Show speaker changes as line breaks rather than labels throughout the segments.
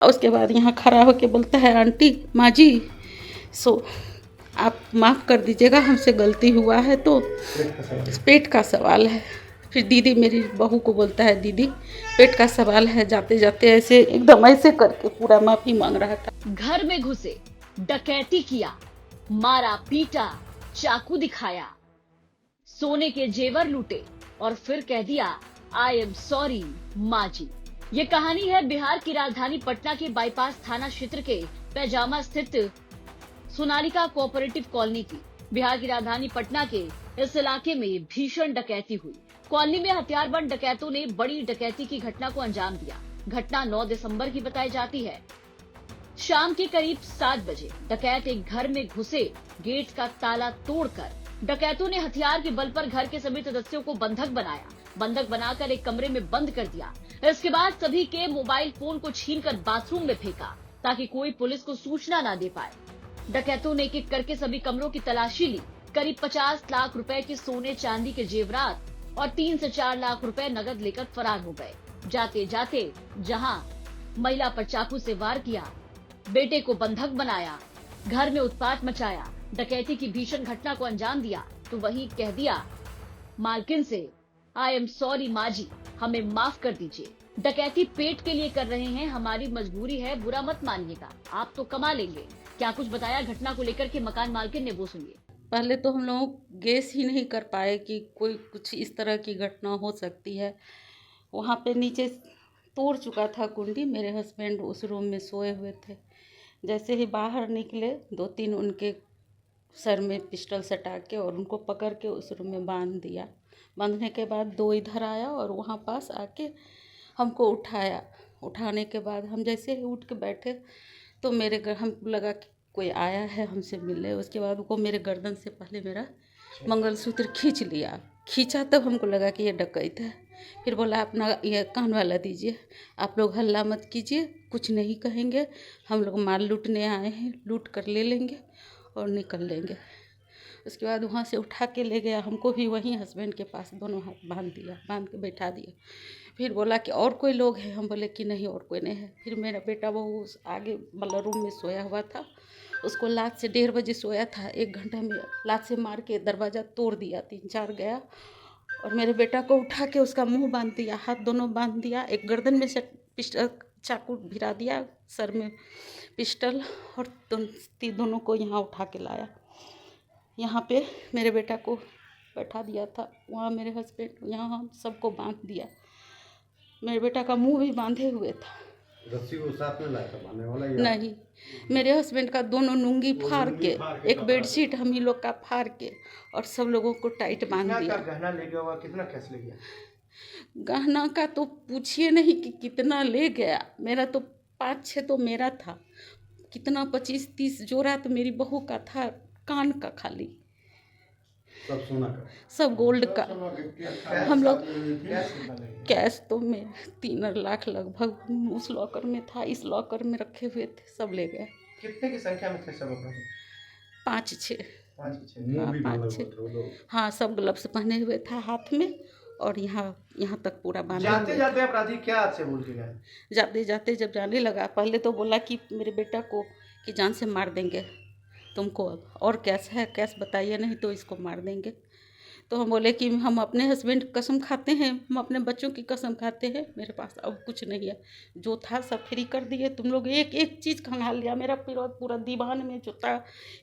और उसके बाद यहाँ खड़ा होके बोलता है, आंटी माँ जी, सो आप माफ़ कर दीजिएगा, हमसे गलती हुआ है तो पेट का सवाल है। फिर दीदी मेरी बहू को बोलता है, दीदी पेट का सवाल है। जाते जाते ऐसे एकदम ऐसे करके पूरा माफ़ी मांग रहा था।
घर में घुसे, डकैती किया, मारा पीटा, चाकू दिखाया, सोने के जेवर लूटे और फिर कह दिया आई एम सॉरी माँ जी। ये कहानी है बिहार की राजधानी पटना के बाईपास थाना क्षेत्र के पैजामा स्थित सोनालिका कोऑपरेटिव कॉलोनी की। बिहार की राजधानी पटना के इस इलाके में भीषण डकैती हुई। कॉलोनी में हथियारबंद डकैतों ने बड़ी डकैती की घटना को अंजाम दिया। घटना 9 दिसंबर की बताई जाती है। शाम के करीब 7 बजे डकैत एक घर में घुसे, गेट का ताला तोड़कर डकैतों ने हथियार के बल पर घर के सभी सदस्यों को बंधक बनाया। बंधक बनाकर एक कमरे में बंद कर दिया। इसके बाद सभी के मोबाइल फोन को छीनकर बाथरूम में फेंका ताकि कोई पुलिस को सूचना न दे पाए। डकैतों ने एक एक करके सभी कमरों की तलाशी ली। करीब 50 लाख रुपए के सोने चांदी के जेवरात और 3 से 4 लाख रुपए नगद लेकर फरार हो गए। जाते जाते जहां महिला पर चाकू से वार किया, बेटे को बंधक बनाया, घर में उत्पात मचाया, डकैती की भीषण घटना को अंजाम दिया, तो वहीं कह दिया मालकिन से आई एम सॉरी माँ जी, हमें माफ कर दीजिए। डकैती पेट के लिए कर रहे हैं, हमारी मजबूरी है, बुरा मत मानिएगा, आप तो कमा लेंगे। क्या कुछ बताया घटना को लेकर के मकान मालकिन ने, वो सुनिए।
पहले तो हम लोग गेस ही नहीं कर पाए कि कोई कुछ इस तरह की घटना हो सकती है। वहाँ पे नीचे तोड़ चुका था कुंडी। मेरे हस्बैंड उस रूम में सोए हुए थे। जैसे ही बाहर निकले, 2-3 उनके सर में पिस्टल सटा के और उनको पकड़ के उस रूम में बांध दिया। बांधने के बाद 2 इधर आया और वहाँ पास आके हमको उठाया। उठाने के बाद हम जैसे ही उठ के बैठे तो मेरे हमको लगा कि कोई आया है हमसे मिलने। उसके बाद वो मेरे गर्दन से पहले मेरा मंगलसूत्र खींच लिया। खींचा तब हमको लगा कि ये डकैत है। फिर बोला अपना ये कान वाला दीजिए, आप लोग हल्ला मत कीजिए, कुछ नहीं कहेंगे, हम लोग माल लूटने आए हैं, लूट कर ले लेंगे और निकल लेंगे। उसके बाद वहाँ से उठा के ले गया, हमको भी वहीं हस्बैंड के पास दोनों हाथ बांध दिया, बांध के बैठा दिया। फिर बोला कि और कोई लोग हैं? हम बोले कि नहीं और कोई नहीं है। फिर मेरा बेटा बहू उस आगे मतलब रूम में सोया हुआ था, उसको लात से 1:30 बजे सोया था, 1 घंटा में लात से मार के दरवाज़ा तोड़ दिया, 3-4 गया और मेरे बेटा को उठा के उसका मुंह बांध दिया, हाथ दोनों बांध दिया, एक गर्दन में से पिस्टल चाकू भिरा दिया, सर में पिस्टल और दोनों को यहाँ उठा के लाया। यहाँ पे मेरे बेटा को बैठा दिया था, वहाँ मेरे हस्बैंड, यहाँ हम सबको बांध दिया। मेरे बेटा का मुंह भी बांधे हुए था।
रस्सी को साथ में लाया था बांधने वाला या?
नहीं, मेरे हस्बैंड का दोनों लुंगी फाड़ के, एक बेडशीट हम ही लोग का फाड़ के और सब लोगों को टाइट बांध दिया।
गहना ले गया होगा, कितना कैश ले गया?
गहना का तो पूछिए नहीं कि कितना ले गया। मेरा तो 5-6 तो मेरा था, कितना 25-30 जोड़ा तो मेरी बहू का था, कान का खाली,
सब सोना का,
सब गोल्ड का। हम लोग
कैश
कैश तो मैं 3 लाख लगभग उस लॉकर में था, इस लॉकर में रखे हुए थे, सब ले गए।
कितने की संख्या में थे सब अपराधी?
5-6।
5-6।
मुंह भी बांधा
5-6
हुआ था वो लोग।
हाँ, सब ग्लव्स पहने हुए था हाथ में और यहाँ तक पूरा बांधा
जाते
हुआ।
जाते अपराधी क्या आपसे बोल के गए?
जाते जाते जब जाने लगा, पहले तो बोला कि मेरे बेटा को कि जान से मार देंगे तुमको, और कैश है, कैश बताइए नहीं तो इसको मार देंगे। तो हम बोले कि हम अपने हस्बैंड की कसम खाते हैं, हम अपने बच्चों की कसम खाते हैं, मेरे पास अब कुछ नहीं है, जो था सब फ्री कर दिए। तुम लोग एक एक चीज़ खंगाल लिया। मेरा पूरा दीवान में जो था,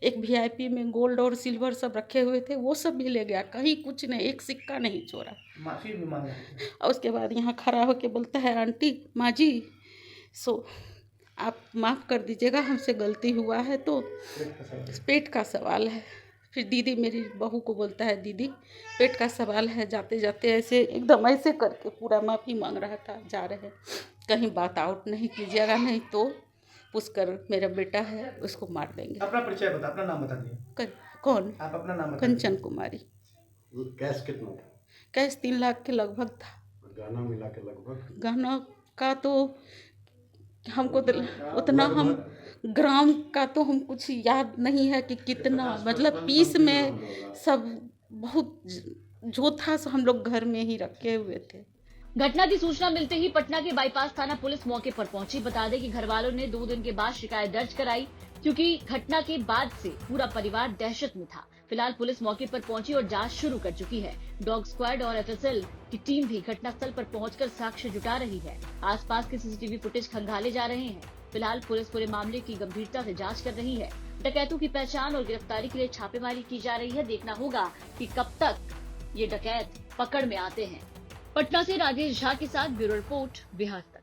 एक VIP में गोल्ड और सिल्वर सब रखे हुए थे, वो सब भी ले गया, कहीं कुछ नहीं, एक सिक्का नहीं छोड़ा।
माफी भी मांगा?
और उसके बाद यहाँ खड़ा होके बोलता है, आंटी माँ जी, सो आप माफ़ कर दीजिएगा, हमसे गलती हुआ है तो पेट का सवाल है। फिर दीदी मेरी बहू को बोलता है, दीदी पेट का सवाल है। जाते जाते ऐसे एकदम ऐसे करके पूरा माफ़ी मांग रहा था। जा रहे हैं, कहीं बात आउट नहीं कीजिएगा, नहीं तो पुष्कर मेरा बेटा है उसको मार देंगे।
अपना परिचय बता, अपना नाम बता दिए।
कौन?
आप अपना नाम बता
कंचन
दीजिए।
कुमारी।
कैश कितना था?
कैश 3 लाख के लगभग था।
गहना मिला के लगभग?
गहना का तो हमको उतना, हम ग्राम का तो हम कुछ याद नहीं है कि कितना, मतलब पीस में सब बहुत जो था सो हम लोग घर में ही रखे हुए थे।
घटना की सूचना मिलते ही पटना के बाईपास थाना पुलिस मौके पर पहुंची। बता दें कि घर वालों ने 2 दिन के बाद शिकायत दर्ज कराई, क्योंकि घटना के बाद से पूरा परिवार दहशत में था। फिलहाल पुलिस मौके पर पहुंची और जांच शुरू कर चुकी है। डॉग स्क्वाड और एफएसएल की टीम भी घटनास्थल पर पहुंचकर साक्ष्य जुटा रही है। आसपास के सीसीटीवी फुटेज खंगाले जा रहे हैं। फिलहाल पुलिस पूरे मामले की गंभीरता से जांच कर रही है। डकैतों की पहचान और गिरफ्तारी के लिए छापेमारी की जा रही है। देखना होगा कि कब तक ये डकैत पकड़ में आते हैं। पटना से राजेश झा के साथ ब्यूरो रिपोर्ट बिहार तक।